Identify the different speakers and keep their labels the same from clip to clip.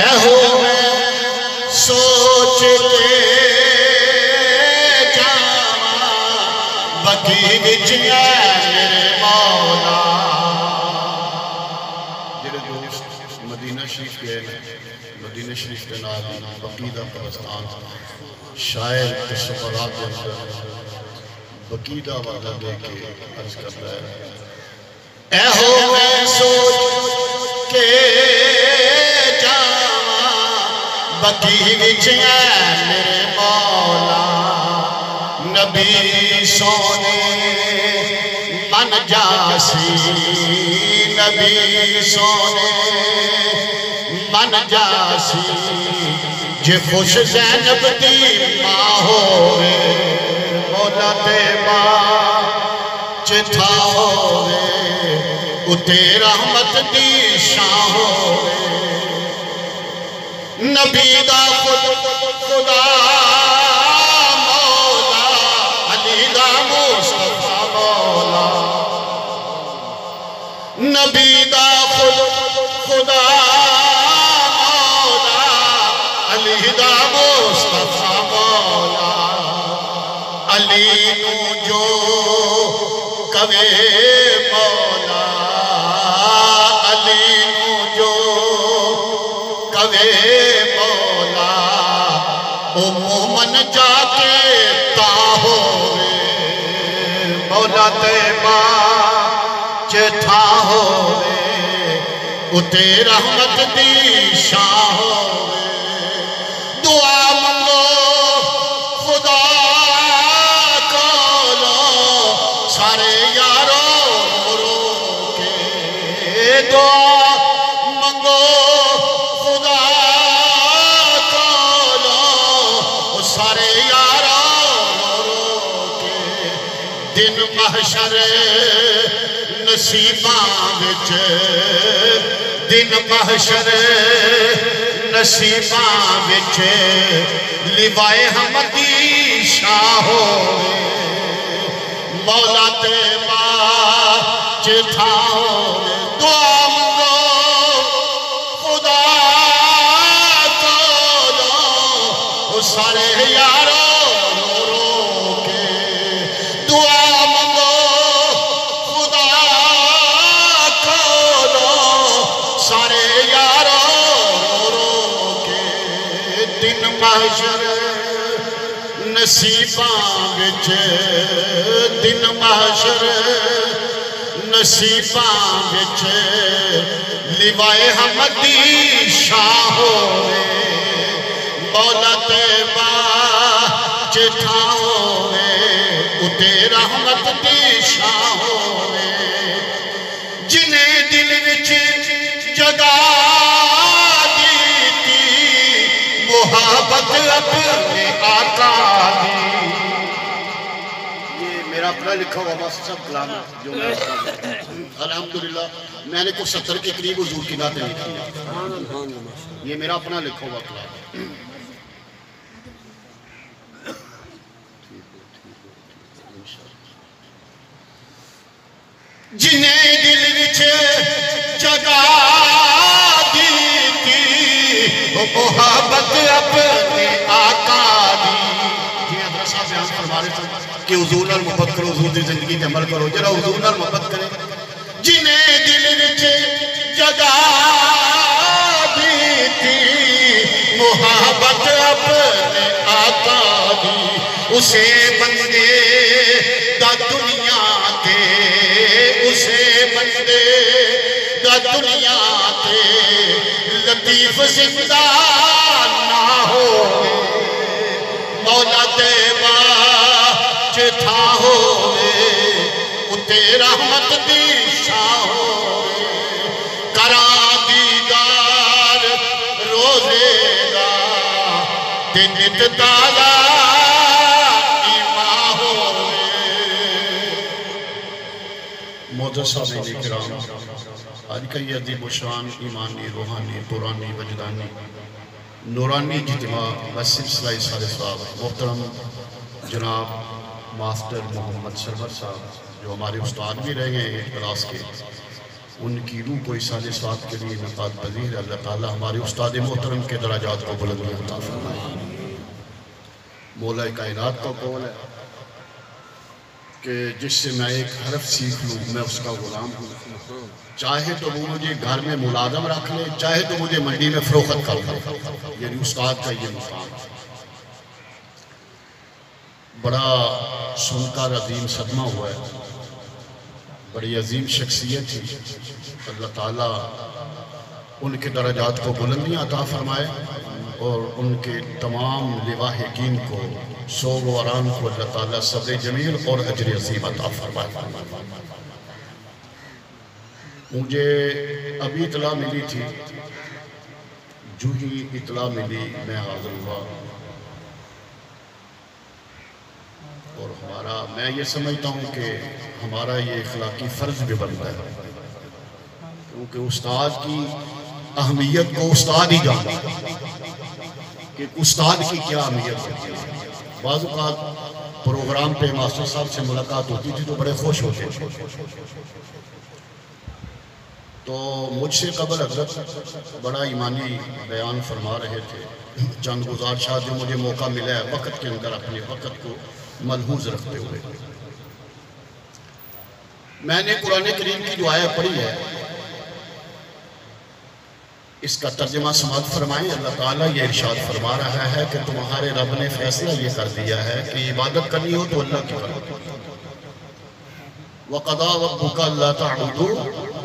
Speaker 1: ऐहो मैं सोच के जावा बकी विच मेरे मौला। जेड़े दोस्त मदीना शरीफ गए मदीना शरीफ के नाल बकी दा कब्रिस्तान शायर तसव्वुरात दे अंदर बकी दा वादा दे के अर्ज करता है ऐहो मैं सोच के जावा बकी विच मेरे मौला। नबी सोने मन जासी नबी सोने मन जासी जे खुश ज़ैनब दी मां होवे मौला ते मां चिथा होवे उते रहमत दी शां होवे। नबी दा खुदा मौला अली दा मुस्तफा मौला। नबी दा खुदा मौला अली दा मुस्तफा मौला। अली नू जो कवे मौला अली नू जो कवे मौला ओ मोमन जाके ता होवे मौला ते मां चिथा होवे उते रहमत दी शां होवे। दुआ मंगो खुदा कोलो सारे यारो रो के दुआ मंगो खुदा कोलो सारे यारो रो के दिन महशर नसीबां विच दिन महशर नसीबां विच लिवाए हमदी शां होवे मौला ते मां चिथा होवे। दुआ मंगो खुदा कोलो सारे यारो रो के दुआ मंगो खुदा कोलो सारे यारो रो के दिन महशर नसीबां विच दिन महशर नसीबां विच लिवाए हमदी शां होवे मौला ते मां चिठा होवे उते रहमत दी शां होवे। जिन्हें दिल विच जगा दी मुहब्बत अपने आका दी। ये मेरा अपना लिखा हुआ बस सब कलाम जो मैं अल्हम्दुलिल्लाह मैंने कुछ 70 के करीब हुजूर की नातें लिखी है। ये मेरा अपना लिखा हुआ कलाम। जिन्हें दिल विच जगा दी थी वो मोहब्बत अपने आका दी। जी हज़रत साहब बयान फरमा रहे थे कि हुजूर नाल मोहब्बत करो हुजूर दी जिंदगी ते अमल करो जरा हुजूर नाल मोहब्बत करे। जिन्हें दिल विच जगा दी थी मोहब्बत अपने आका दी उसे बंदे दा दुनिया ते उसे बंदे दा दुनिया ते लतीफ जिंदा ना हो मौला ते मां चिठा होवे उते रहमत दी शां होवे। करा दीदार रोज़े दा ते नित ताला आज का ये अदीब शान ईमानी रूहानी पुरानी वजदानी नूरानी इज्तिमा व सिलसिला सारे साहब मोहतरम जनाब मास्टर मोहम्मद सरवर साहब जो हमारे उस्ताद भी रहे हैं एक क्लास के उनकी रूह को इसाले स्वाब के लिए नकात पजीर। अल्लाह ताला हमारे उस्ताद मोहतरम के दराजात को बुलंदी अता फरमाए। मौला कायनात का कौल है कि जिससे मैं एक हरफ सीख लूँ मैं उसका गुलाम हूँ। चाहे तो वो मुझे घर में मुलाजम रख ले, चाहे तो मुझे मंडी में फरोख्त कर ले। यानी उस्ताद का ये मुकाम बड़ा सुनकर अजीम सदमा हुआ है। बड़ी अजीम शख्सियत थी। अल्लाह ताला उनके दराजात को बुलंदियाँ अता फरमाए और उनके तमाम लिवाहिकीन को सोग व आराम को अल्लाह ताला सब्र जमील और अजर अज़ीम अता फरमाए। मुझे अभी इतला मिली थी, जो ही इतला मिली मैं हाज़िर हुआ। और मैं ये समझता हूँ कि हमारा ये इखलाकी फ़र्ज़ भी बनता है, क्योंकि उस्ताद की अहमियत को उस्ताद ही जानता है कि उस्ताद की क्या अहमियत होती है। बाज़ औक़ात प्रोग्राम पे मास्टर साहब से मुलाकात होती थी तो बड़े खुश होते थे। तो मुझसे कबल हज़रत बड़ा ईमानी बयान फरमा रहे थे। चंद गुज़ार शाह जो मुझे मौका मिला है वक़्त के अंदर अपने वक़्त को मलहूज़ रखते हुए मैंने कुरान करीम की जो आयत पढ़ी है इसका तर्जुमा समाअत फरमाएं। अल्लाह ताला ये इरशाद फरमा रहा है कि तुम्हारे रब ने फैसला ये कर दिया है कि इबादत करनी हो तो अल्लाह की करो। वक़दा रब्बुका अल्ला तअबुदू,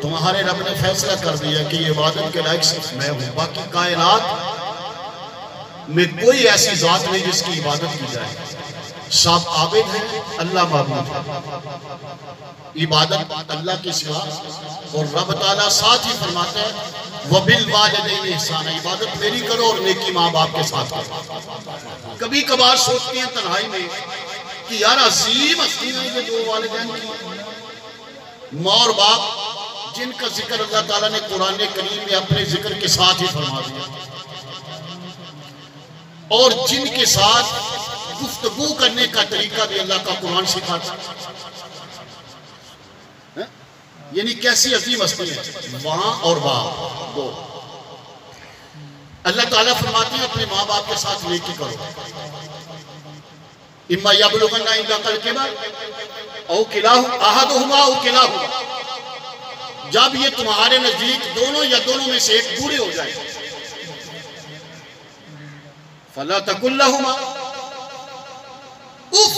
Speaker 1: तुम्हारे रब ने फैसला कर दिया कि इबादत के लायक सिर्फ मैं हूँ। बाकी कायनात में कोई ऐसी जात नहीं जिसकी इबादत की जाए। सब आबिद है, अल्लाह माबूद है। इबादत अल्लाह के सिवा। और रब ताला साथ ही फरमाता है वबिल वालिदैनि ihसान, इबादत मेरी करो और नेकी माँ बाप के साथ करो। कभी कभार सोचते हैं तन्हाई में कि यार अजीम हस्ती है ये दो वालिदैन की, माँ और बाप, जिनका जिक्र अल्लाह ताला ने कुरान करीम में अपने जिक्र के साथ ही फरमा दिया और जिनके साथ गुफ्तगू करने का तरीका भी अल्लाह का कुरान सिखाता है। यानी कैसी अजीम हस्ती है माँ और बाप दो। अल्लाह ताला फरमाते हैं अपने माँ बाप के साथ नेकी करो। इम्मा यबलुगन्ना इंदकल किबर औ किलाहु अहदुहुमा औ किलाहुमा, जब ये तुम्हारे नजदीक दोनों या दोनों में से एक बूढ़े हो जाए, फला तकुल लहुमा उफ,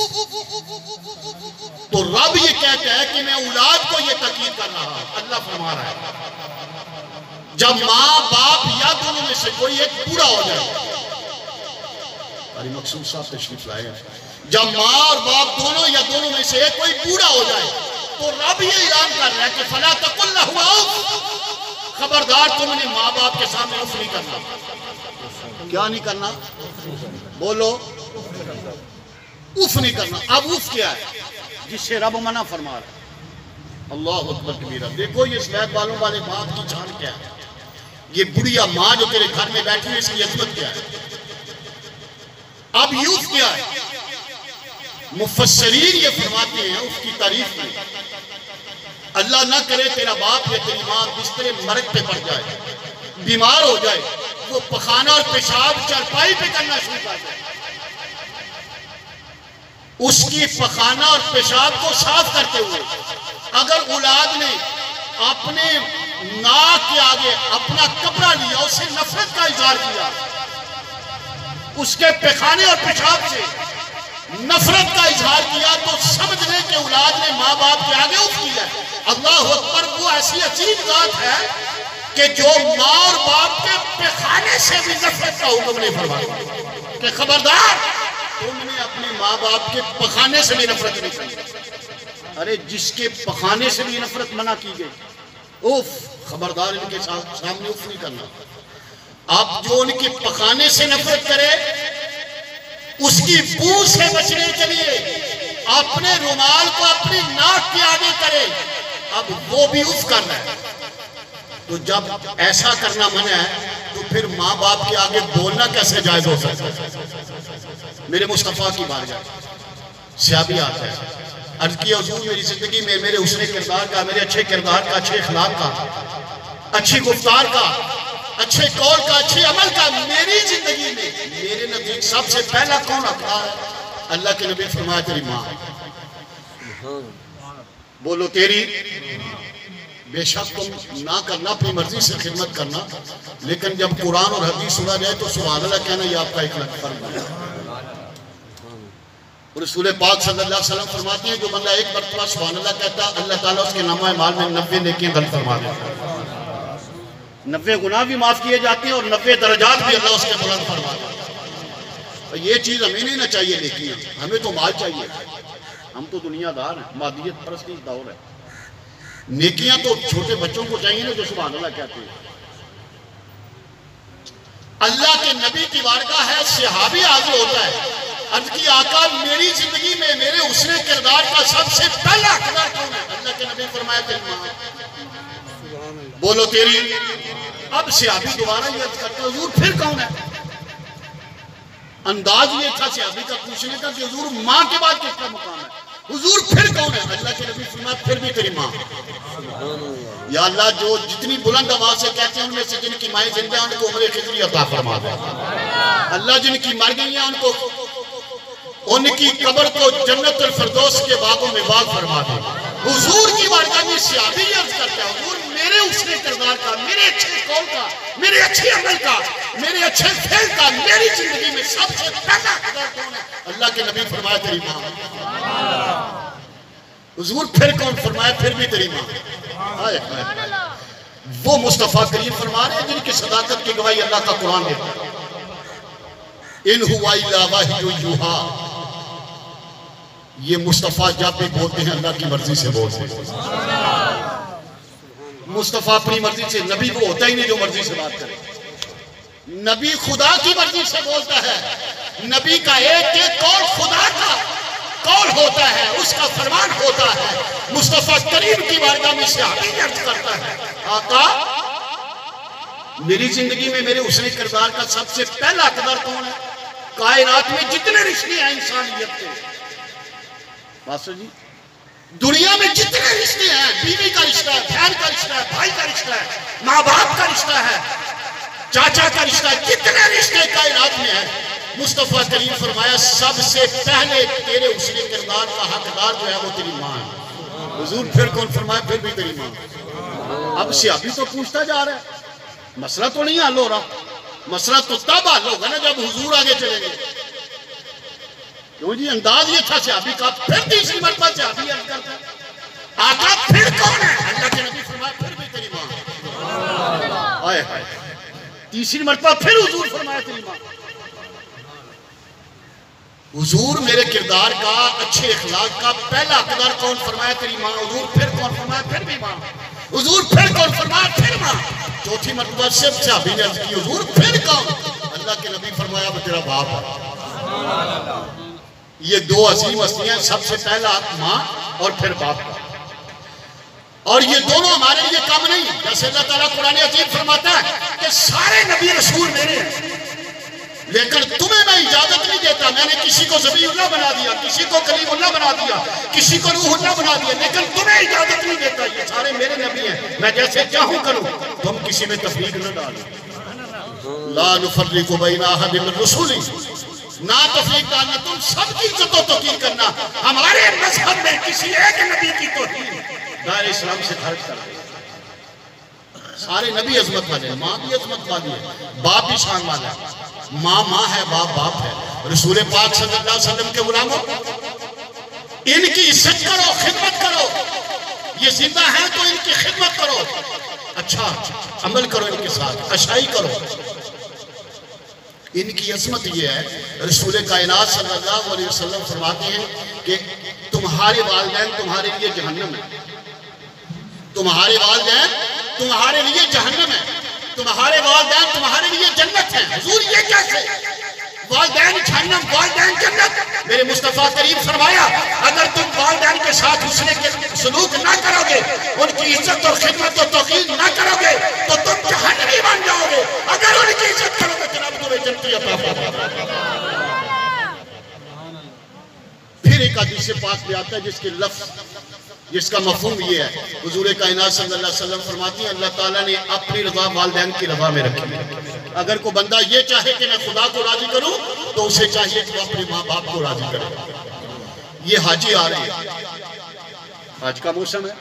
Speaker 1: तो रब ये कहता है कि मैं औलाद को ये तकीद कर रहा हूं। अल्लाह फरमा रहा है जब माँ बाप या दोनों में से कोई एक बूढ़ा हो जाए, मकसूद साहब तशरीफ लाए, जब माँ और बाप दोनों या दोनों में से एक कोई बूढ़ा हो जाए तो रब ये ऐलान कर रहा है कि फला तकुल लहुमा उफ, खबरदार तुमने माँ बाप के सामने उफ नहीं करना। क्या नहीं करना? बोलो, उफ नहीं करना। अब उफ क्या है जिससे रब मना फरमा रहा है? अल्लाह अकबर कबीरा। देखो ये स्लैब वालों वाले बाप की जान क्या है। ये बुढ़िया माँ जो तेरे घर में बैठी है इसकी अजमत क्या है? अब ये उफ क्या है? मुफस्सरीन ये फरमाते हैं उसकी तारीफ में, अल्लाह ना करे तेरा बाप या तेरी माँ बिस्तरे मर्ग पे पड़ जाए, बीमार हो जाए, वो पखाना और पेशाब चारपाई पे करना शुरू कर दे, उसकी पखाना और पेशाब को साफ करते हुए अगर औलाद ने अपने नाक के आगे अपना कपड़ा लिया, उसे नफरत का इजहार किया, उसके पखाने और पेशाब से नफरत का इजहार किया, तो समझ लें कि औलाद ने माँ बाप के आगे उफ किया। अल्लाह अकबर। वो ऐसी अजीब बात है कि जो माँ और बाप के पखाने से भी नफरत का हुक्म नहीं फरमाया कि खबरदार तुमने अपने माँ बाप के पखाने से भी नफरत नहीं की। अरे जिसके पखाने से भी नफरत मना की गई, उफ, खबरदार इनके सामने उफ नहीं करना। आप जो उनके पखाने से नफरत करे, उसकी बू से बचने के लिए अपने रुमाल को अपनी नाक के आगे करे, अब वो भी उफ करना है। तो जब ऐसा करना मना है तो फिर माँ बाप के आगे बोलना कैसे जायज हो सकता है? मेरे मुस्तफा की बारगाह से अभी आता है अर्ज किया हुजूर मेरी जिंदगी में मेरे हुस्न किरदार का, मेरे अच्छे किरदार का, अच्छे अखलाक का, अच्छी गुफ्तार का, अच्छे कौल का, अच्छे अमल का मेरी जिंदगी में मेरे नजदीक सबसे पहला कौन आता है? अल्लाह के नबी फरमाया तेरी माँ। बोलो तेरी। बेशक तुम ना करना, अपनी मर्जी से खिदमत करना, लेकिन जब कुरान और हदीस सुना जाए तो सुभान अल्लाह कहना ये आपका एक लग फर्ज है। रसूल पाक सल्लल्लाहु अलैहि वसल्लम फरमाते हैं जो बंदा एक मरतबा सुभान अल्लाह कहता है अल्लाह ताला उसके नामा माल में 90 नेकियां दर्ज फरमा देता है, 90 गुनाह भी माफ किए जाते हैं और 90 दर्जात भी अल्लाह उसके बुलंद फरमा देता है। ये चीज हमें नहीं ना चाहिए, नेकियां हमें तो माल चाहिए। हम तो दुनियादार हैं, मादियत परस्ती दौर है। नेकियां तो छोटे बच्चों को चाहिए ना जो सुभान अल्लाह कहते हैं। अल्लाह के नबी की वारगाह है, सहाबी हाजिर होता है, अर्ज की आका मेरी जिंदगी में मेरे हुस्न किरदार का सबसे पहला हकदार कौन है? अल्लाह के नबी फरमाया तेरी मां। बोलो तेरी। अब सहाबी दोबारा ये अर्ज करता है हुजूर फिर कौन है? अंदाज ये था सहाबी का पूछने का कि हुजूर मां के बाद किसका मुकाम है? हुजूर फिर कौन है? अल्लाह के नबी फरमाया फिर भी तेरी मां। या अल्लाह जो जितनी बुलंद आवाज से कहते हैं उनमें से जिनकी माएं जिंदा हैं उनको उम्र खिजरी अता फरमा दे। अल्लाह जिनकी मर गई हैं उनको उनकी कब्र को जन्नतुल फिरदौस के बागों में बाग फरमा दे। हुजूर की बारगाह में सहाबी अर्ज करता है हुजूर मेरे हुस्न किरदार का, मेरे अच्छे कौल का, मेरे अच्छे अमल का, मेरे अच्छे फेल का मेरी जिंदगी में सबसे पहला हकदार कौन है? अल्लाह के नबी फरमाया तेरी मां। हुजूर फिर कौन? फरमाया फिर भी तेरी मां। हाय हाय, वो मुस्तफा करीम फरमा रहे हैं जिनकी सदाकत की गवाही अल्लाह का कुरान देता है। इन हुवा इल्ला वह्यु यूहा। ये मुस्तफा जब भी बोलते हैं अल्लाह की मर्जी से बोलते हैं। मुस्तफा अपनी मर्जी से, नबी वो होता ही नहीं जो मर्जी से बात करे। नबी खुदा की मर्जी से बोलता है। नबी का एक एक कौल खुदा का कौल होता है, उसका फरमान होता है। मुस्तफा करीम की बारगाह में सहाबी अर्ज करता है आका मेरी जिंदगी में मेरे हुस्न किरदार का सबसे पहला हकदार कौन है? कायनात में जितने रिश्ते हैं इंसानियत के, मास्टर जी दुनिया में जितने रिश्ते हैं, बीवी का रिश्ता है, बहन का रिश्ता है, भाई का रिश्ता है, माँ बाप का रिश्ता है, चाचा का रिश्ता है, जितने रिश्ते कायनात में है, मुस्तफा करीम फरमाया सबसे पहले तेरे हुस्न किरदार का हकदार जो है वो तेरी माँ है। हुजूर फिर कौन? फरमाया फिर भी तेरी माँ। अब सहाबी तो पूछता जा रहा है, मसला तो नहीं हल हो रहा। मसला तो तब हल होगा ना जब हुजूर आगे चलेंगे। क्यों जी? अंदाज ये था सहाबी का। फिर तीसरी मरतबा सहाबी अर्ज करता है आका फिर कौन है? अल्लाह के नबी फरमाया फिर भी तेरी माँ। हाय हाय, तीसरी मरतबा फिर हुजूर फरमाया तेरी माँ। हुजूर मेरे किरदार का, अच्छे अखलाक का पहला हकदार कौन? फरमाया तेरी माँ। हुजूर फिर कौन? फरमाया फिर भी माँ। हुजूर फिर कौन? फरमाया फिर माँ। चौथी मरतबा सिर्फ सहाबी ने अर्ज की हुजूर फिर कौन? अल्लाह के नबी फरमाया वो तेरा बाप है। ये दो अजीम हस्तियां, सबसे पहला माँ और फिर बाप का। और ये दोनों हमारे लिए कम नहीं। जैसे अल्लाह ताला कुरान अजीम फरमाता है कि सारे नबी रसूल मेरे हैं, लेकिन तुम्हें मैं इजाजत नहीं देता। मैंने किसी को ज़बीहुल्लाह बना दिया, किसी को कलीमुल्लाह बना दिया, किसी को रूहुल्लाह बना दिया, लेकिन तुम्हें इजाजत नहीं देता। ये सारे मेरे नबी हैं, मैं जैसे चाहूं करूं, तुम किसी में तफरीक न डालो। ला नुफर्रिकु बैना अहदिन मिन रुसुली, ना तफरीक डालना, तुम सबकी इज्जत व तौकीर करना। हमारे मजहब में किसी एक नबी की तौहीन दायरे इस्लाम से खर्च कर दे। सारे नबी अजमत वाले, माँ भी अजमत वाली है, बाप भी शान वाला है। माँ माँ है, बाप बाप है। रसूल पाक सल्लल्लाहु अलैहि वसल्लम के गुलामों इनकी इज्जत करो, खिदमत करो। ये जिंदा है तो इनकी खिदमत करो, अच्छा अमल करो, इनके साथ अच्छाई करो। इनकी अजमत ये है, रसूल कायनात सल्लल्लाहु अलैहि वसल्लम फरमाते हैं कि तुम्हारे वालिदैन तुम्हारे लिए जहन्नम है, तुम्हारे वालिदैन तुम्हारे लिए जहन्नम है, तुम्हारे वालिदैन तुम्हारे लिए जन्नत है। हुजूर ये कैसे? वालिदैन जहन्नम, वालिदैन जन्नत। मेरे मुस्तफा करीम फरमाया अगर तुम वालिदैन के साथ हुस्न के सलूक ना करोगे, उनकी इज्जत और खिदमत और तौकीर ना करोगे तो तुम जहन्नमी बन जाओगे। अगर उनकी इज्जत करोगे तो रब तुम्हें जन्नत अता फरमाएगा। फिर एक एक हदीस पाक में आता है जिसके लफ्ज़, जिसका मफहूम ये है, हुजूर कायनात सल्लल्लाहु अलैहि वसल्लम फरमाती हैं अल्लाह ताला ने अपनी रज़ा वालिदैन की रज़ा में रखी है। अगर कोई बंदा ये चाहे कि मैं खुदा को राजी करूं तो उसे चाहिए कि वो अपने माँ बाप को राजी करे। ये हाजी आ रहे हैं, आज का मौसम है,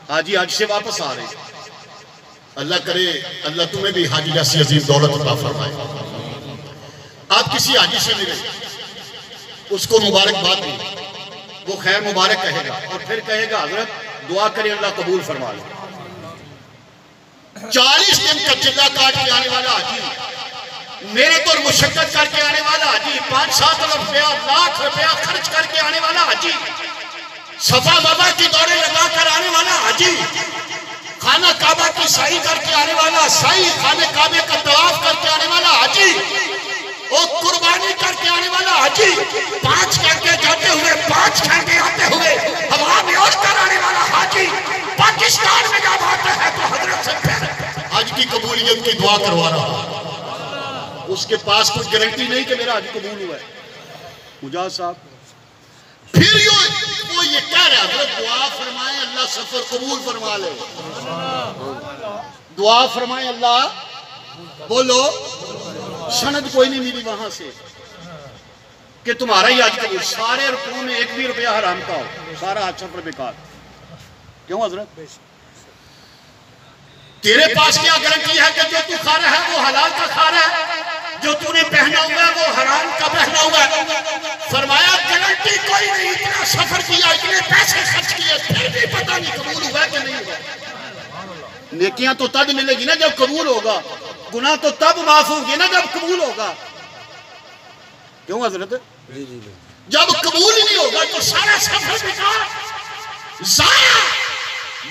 Speaker 1: हाजी आज से वापस आ रहे हैं। अल्लाह करे अल्लाह तुम्हें भी हाजी जैसी अजीम दौलत अता फरमाए। आप किसी हाजी से मिले, उसको मुबारकबाद दी, वो खैर मुबारक कहेगा और फिर कहेगा हजरत दुआ करें अल्लाह कबूल फरमा ले। 40 दिन का चिल्ला काट के आने वाला हाजी, मेहनत और मुशक्कत करके आने वाला हाजी, 5-7 रुपया लाख रुपया खर्च करके आने वाला हाजी, सफा बाबा की दौड़े लगा कर आने वाला हाजी, खाना काबा की साई करके आने वाला साई, खाने काबे का तवाफ करके आने वाला हाजी, और कुर्बानी करके आने वाला हाजी, 5 घंटे जाते हुए 5 घंटे आते हुए हवा में उड़कर आने वाला हाजी, पाकिस्तान में जब आता है तो हजरत से फिर हज की कबूलियत की दुआ करवा रहा। उसके पास कोई गारंटी नहीं कि मेरा हज कबूल हुआ है। मुजाहिद साहब फिर वो ये कह रहा है दुआ फरमाए अल्लाह सफर कबूल फरमा ले, दुआ फरमाए अल्लाह, बोलो सनद कोई नहीं मिली वहां से कि तुम्हारा ही आज कबूल, सारे रुपयों में 1 भी रुपया हराम का हो, सारा आज सफर बेकार। क्यों हजरत? तेरे पास क्या गारंटी है कि जो तू खा रहा है वो हलाल का खा रहा है, जो तूने पहना हुआ है वो हराम का पहना हुआ है? फरमाया गारंटी कोई नहीं, इतना सफर किया, इतने पैसे खर्च किए, फिर भी पता नहीं कबूल हुआ कि नहीं हुआ। नेकियां तो तब मिलेगी ना जब कबूल होगा, गुनाह तो तब माफ होंगे ना जब कबूल होगा। क्यों हजरत? जब कबूल ही नहीं होगा तो सारा सफर बेकार, जाया।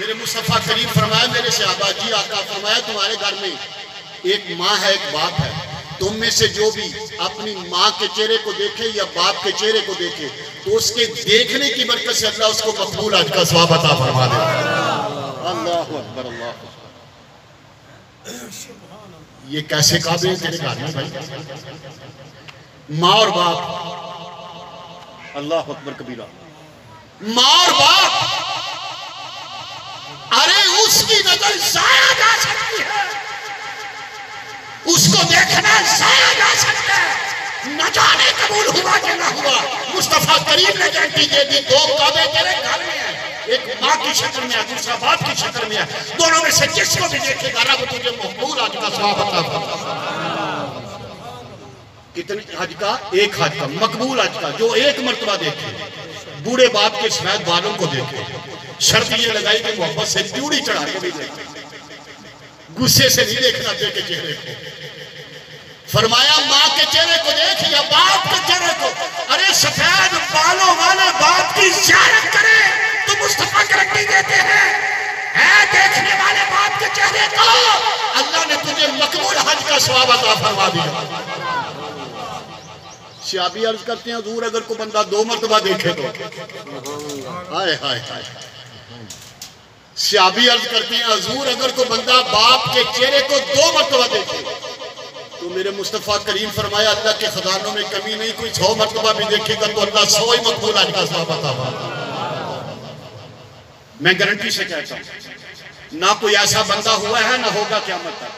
Speaker 1: मेरे मुस्तफा करीम फरमाया, मेरे सहाबा जी आका फरमाया, तुम्हारे घर में एक माँ है एक बाप है, तुम में से जो भी अपनी माँ के चेहरे को देखे या बाप के चेहरे को देखे तो उसके देखने की बरकत से अल्लाह उसको मकबूल हज का सवाब अता फरमा दे। अल्लाहु अकबर, अल्लाह। ये कैसे काबिल हैं तेरे घर में भाई? माँ और बाप, अल्लाह अकबर कबीरा, माँ और बाप, अरे उसकी नजर जाया जा सकती है, उसको देखना जाया जा सकता है, न जाने कबूल हुआ कि ना हुआ। मुस्तफा करीम ने गारंटी दे दी, 2 काबे तेरे घर में है, एक माँ की शक्ल में है, दूसरा बाप की शक्ल में है, दोनों में से जिसको भी देखेगा रब तुझे मकबूल हज का सवाब अता फरमाएगा। कितने हज का? एक हज का, मकबूल हज का, जो एक मर्तबा देखे, बूढ़े बाप के सफेद बालों को देखे, शर्त ये लगाई कि मोहब्बत से त्यूड़ी चढ़ा के भी देखे, गुस्से से नहीं देखना दे के चेहरे को। फरमाया माँ के चेहरे को देख या बाप के चेहरे को, अरे सफेद बालों वाले बाप की ज़ियारत करे तो मुस्तफा गारंटी देते हैं, है देखने वाले बाप के चेहरे को अल्लाह ने तुझे मकबूल हज का सवाब अता फरमा दिया। शाबी अर्ज करते हैं हुजूर अगर कोई बंदा 2 मर्तबा देखे तो, हाय हाय हाय। शाबी अर्ज करते हैं हुजूर अगर कोई बंदा बाप के चेहरे को 2 मर्तबा देखे तो मेरे मुस्तफा करीम फरमाया अल्लाह के खजानों में कमी नहीं, कोई 100 मर्तबा भी देखेगा तो अल्लाह 100 ही मकबूल हज का सवाब अता फरमाएगा। मैं गारंटी से कहता हूं ना कोई ऐसा बंदा हुआ है ना होगा क़यामत तक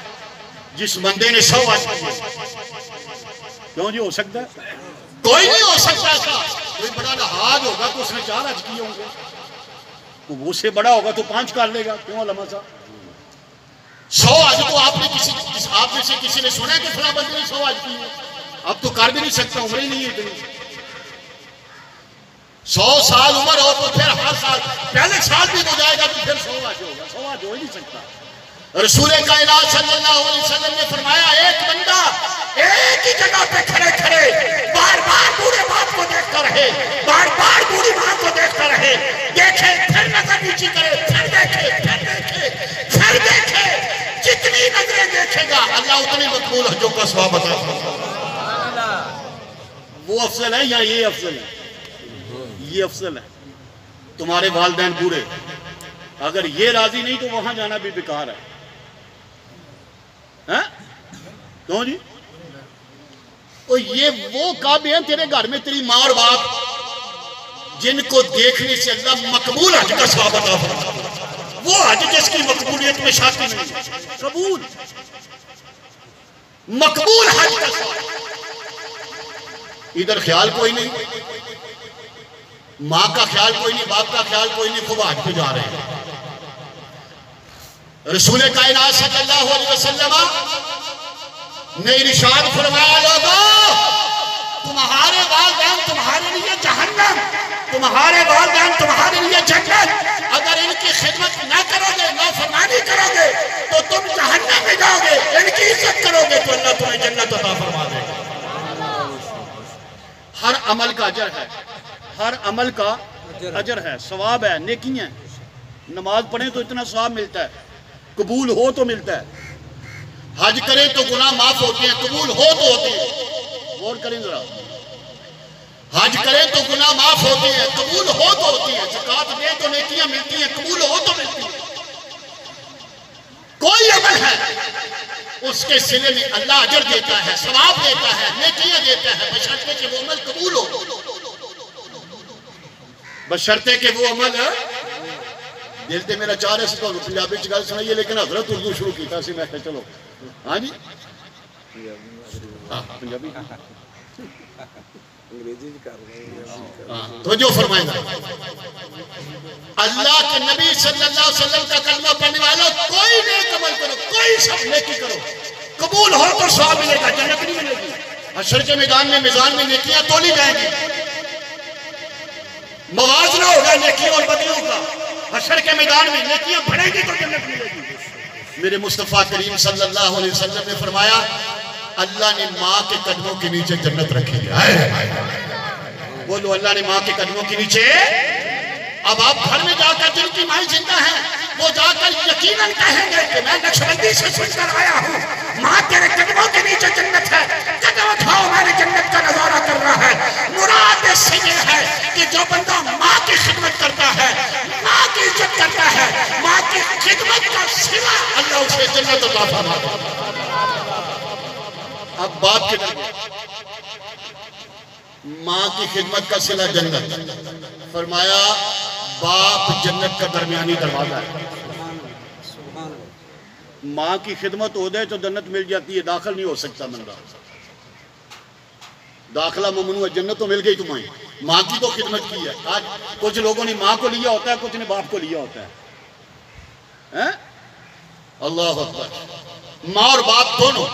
Speaker 1: जिस बंदे ने 100 हज किए। क्यों जी? हो सकता है? कोई नहीं हो सकता ऐसा। कोई बड़ा लहाज होगा तो उसने 4 हज किए होंगे, वो से बड़ा होगा तो 5 कर लेगा। क्यों लम्हा साहब? 100 हज तो आपने आप में से किसी ने सुना है कि फला बंदे ने 100 हज किए? अब तो कर भी नहीं सकता, उम्र ही नहीं है इतनी। 100 साल उम्र हो तो फिर हर साल पहले साल भी हो जाएगा तो फिर 100 हज होगा। 100 हज हो ही नहीं सकता। रसूल कायनात सल्लल्लाहु अलैहि वसल्लम ने फरमाया एक बंदा एक ही जगह पे खड़े खड़े बार बार बूढ़े बाप को देखता रहे, बार बार बूढ़ी माँ को देखता रहे, देखे फिर नजर नीची करे, फिर देखे फिर देखे फिर देखे, जितनी नजरें देखेगा अल्लाह उतनी मकबूल हजों का सवाब अता फरमाएगा। वो अफजल है या ये अफजल है? ये अफजल है। तुम्हारे वालिदैन बूढ़े, अगर ये राजी नहीं तो वहां जाना भी बेकार है। क्यों जी? और ये वो काबे हैं तेरे घर में, तेरी माँ और बाप जिनको देखने से अल्लाह मकबूल हज का सवाब अता फरमाता है। वो हज जिसकी मकबूलियत में शाकी नहीं, कबूल मकबूल हज का सवाब। इधर ख्याल कोई नहीं, माँ का ख्याल कोई नहीं, बाप का ख्याल कोई नहीं, खूब हज पे जा रहे हैं। रसूल कायनात सल्लल्लाहु अलैहि वसल्लम ने इरशाद फरमाया, लोगों तुम्हारे वालिदैन तुम्हारे लिए जहन्नम, तुम्हारे वालिदैन तुम्हारे लिए जन्नत। अगर इनकी खिदमत ना करोगे, नाफरमानी करोगे तो तुम जहन्नम में जाओगे। इनकी इज्जत करोगे तो अल्लाह तुम्हें जन्नत अता फरमा देगा। हर अमल का अजर है, हर अमल का अजर है, सवाब है, नेकियां। नमाज पढ़े तो इतना सवाब मिलता है, कबूल हो तो मिलता है। हज करें तो गुनाह माफ होते हैं, कबूल हो तो होते हैं। गौर करें जरा, हज करें तो गुनाह माफ होते हैं, कबूल हो तो होती है। ज़कात दें तो नेकियां मिलती हैं, कबूल हो तो मिलती है। कोई अमल है उसके सिले में अल्लाह अजर देता है, सवाब देता है, नेकियां देता है, बशर्ते कि वो अमल कबूल हो, बशर्ते कि वो अमल। दिल तो मेरा चाह रहा तो पंजाबी च गल सुनाइए, लेकिन हजरत उर्दू शुरू किया सी। मैं चलो हाँ जी, पंजाबी तो जो फरमाएगा अल्लाह के नबी सल्लल्लाहु अलैहि वसल्लम का कलमा पढ़ने वालों, कोई नेक अमल करो, कोई सब नेकी करो, कबूल हो तो सवाब मिलेगा, जन्नत नहीं मिलेगी। हश्र के मैदान में मिजान में नेकियां तोली जाएंगी, मवाजना होगा नेकियों और बदियों का। हश्र के मैदान में नेकियां बढ़ेगी तो जन्नत मिलेगी। मेरे मुस्तफा करीम सल्लल्लाहु अलैहि वसल्लम ने फरमाया, अल्लाह ने माँ के कदमों के नीचे जन्नत रखी है। बोलो अल्लाह ने माँ के कदमों के नीचे। अब आप घर में जाकर जिनकी माँ जिंदा है वो जाकर यकीनन कहेंगे कि मैं नक्शबंदी से सुनकर आया हूँ, माँ तेरे कदमों के नीचे जन्नत है, कदम उठाओ, मैंने जन्नत का नजारा कर रहा है। मुराद इससे ये है कि जो बंदा माँ की खिदमत करता है, माँ की इज्जत करता है, माँ की खिदमत का सिवा अल्लाह उसे जन्नत अता फरमाता है। अब बाप के दरमियान माँ की खिदमत का सिला जन्नत, फरमाया बाप जन्नत का दरमियानी दरवाजा है। माँ की खिदमत हो जाए तो जन्नत मिल जाती है, दाखिल नहीं हो सकता बंदा। दाखिला ममनू है, जन्नत तो मिल गई तुम्हें, माँ की तो खिदमत की है। आज कुछ लोगों ने माँ को लिया होता है, कुछ ने बाप को लिया होता है। अल्लाह अकबर। माँ और बाप दोनों,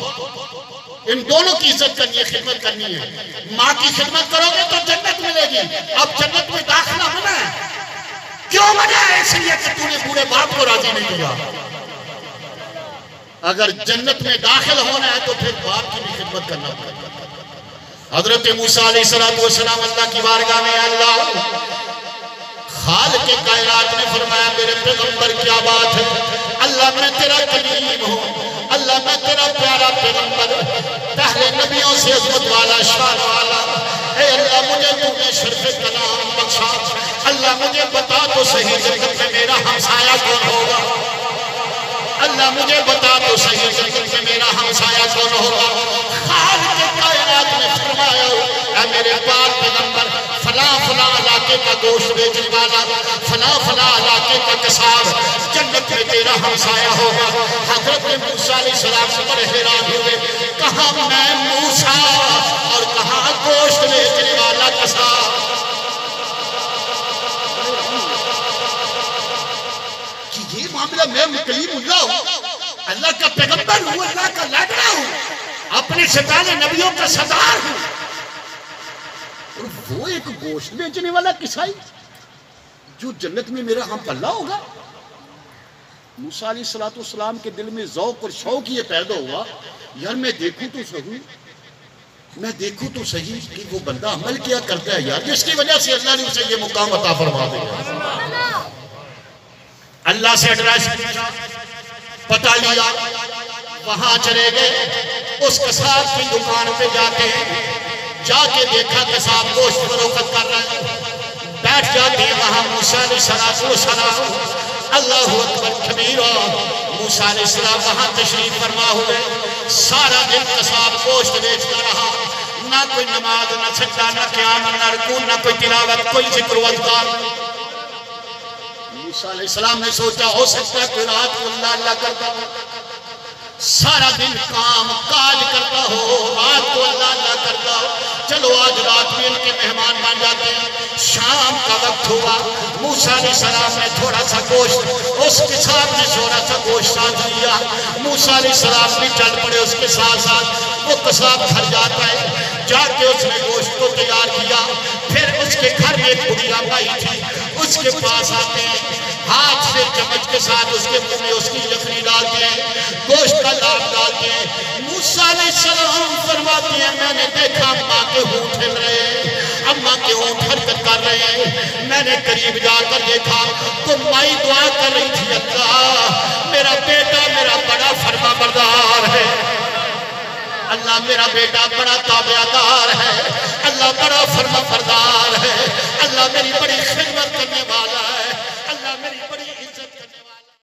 Speaker 1: इन दोनों की इज्जत करनी है, खिदमत करनी है। माँ की खिदमत करोगे तो जन्नत मिलेगी। अब जन्नत में दाखिला मना है, क्यों मना है? इसलिए कि तूने पूरे बाप को राजी नहीं किया। अगर जन्नत में दाखिल होना है तो फिर बाप की भी खिदमत करना पड़ेगा। हजरत मूसा अलैहिस्सलाम अल्लाह की बारगाह में, अल्लाह खालिक के कायनात ने फरमाया, मेरे पैगंबर क्या बात है, अल्लाह मैं तेरा कलीम हूँ, अल्लाह मैं तेरा प्यारा पैगंबर, पहले नबियों से अज़मत वाला, शान वाला। ऐ अल्लाह मुझे तूने शर्फ़े कलाम बख्शा, अल्लाह मुझे बता तो सही जन्नत में मेरा हमसाया कौन होगा। अल्लाह मुझे बता तो सही जन्नत में मेरा हमसाया कौन होगा। खालिक के कायनात ने फरमाया, ऐ मेरे पाक पैगंबर, फला फला इलाके का गोश्त बेचने वाला, फला फला इलाके का कसाब जन्नत में तेरा हमसाया होगा। हजरत मूसा अलैहिस्सलाम बड़े हैरान हुए, कहाँ मैं मूसा और कहाँ गोश्त बेचने वाला कसाब। कि ये मामला, मैं कलीमुल्लाह हूँ, अल्लाह का पैगंबर हूँ, अल्लाह का लाडला हूँ, अपने से पहले नबियों का सरदार हूँ, और वो एक गोश्त बेचने वाला किसाई जो जन्नत में मेरा हम पल्ला होगा। मूसा अलैहिस्सलाम के दिल में ज़ौक़ और शौक़ ये पैदा हुआ, यार मैं देखूं तो सही, मैं देखूं तो सही कि वो बंदा अमल क्या करता है यार, जिसकी वजह से अल्लाह ने उसे ये मुकाम अता फरमा दिया। अल्लाह से एड्रेस पता लिया, वहां चले गए, उस कसाब की दुकान पे जाते हैं, जाके देखा कसाब गोश्त फरोख्त कर रहा है, बैठ जाते हैं वहां। मूसा अलैहिस्सलाम, अल्लाहु अकबर कबीरा, मूसा अलैहिस्सलाम वहां तशरीफ फरमा हुए। सारा दिन कसाब गोश्त बेचता रहा, ना कोई नमाज, ना सजदा, ना क़याम, ना रुकू, ना कोई तिलावत, कोई जिक्र व अज़कार। मूसा अलैहिस्सलाम ने सोचा हो सकता है कोई रात को अल्लाह अल्लाह करता हो, सारा दिन काम काज करता हो, रात को अल्लाह अल्लाह करता हो, चलो आज रात में इनके मेहमान बन जाते हैं। शाम का वक्त हुआ, मूसा अलैहिस्सलाम ने थोड़ा सा गोश्त, उसके साथ में थोड़ा सा गोश्त साथ लिया। मूसा अलैहिस्सलाम भी चल पड़े उसके साथ साथ। वो कसाब घर जाता है, जाके उसने गोश्त को तैयार किया। फिर उसके घर में एक बुढ़िया माई थी, उसके पास आते हैं, हाथ से चम्मच के साथ उसके मुंह में उसकी लकड़ी डालते हैं, गोश्त का लाभ डालते हैं। मूसा अलैहिस्सलाम फरमाते हैं मैंने देखा अम्मा के होंठ हिल रहे हैं, अम्मा के होंठ हरकत कर रहे हैं। मैंने करीब जाकर देखा तो माई दुआ कर रही थी, अल्लाह मेरा बेटा मेरा बड़ा फरमाबरदार है, अल्लाह मेरा बेटा बड़ा ताबेदार है, अल्लाह बड़ा फरमाबरदार है, अल्लाह मेरी बड़ी खिदमत करने वाला है, अल्लाह मेरी बड़ी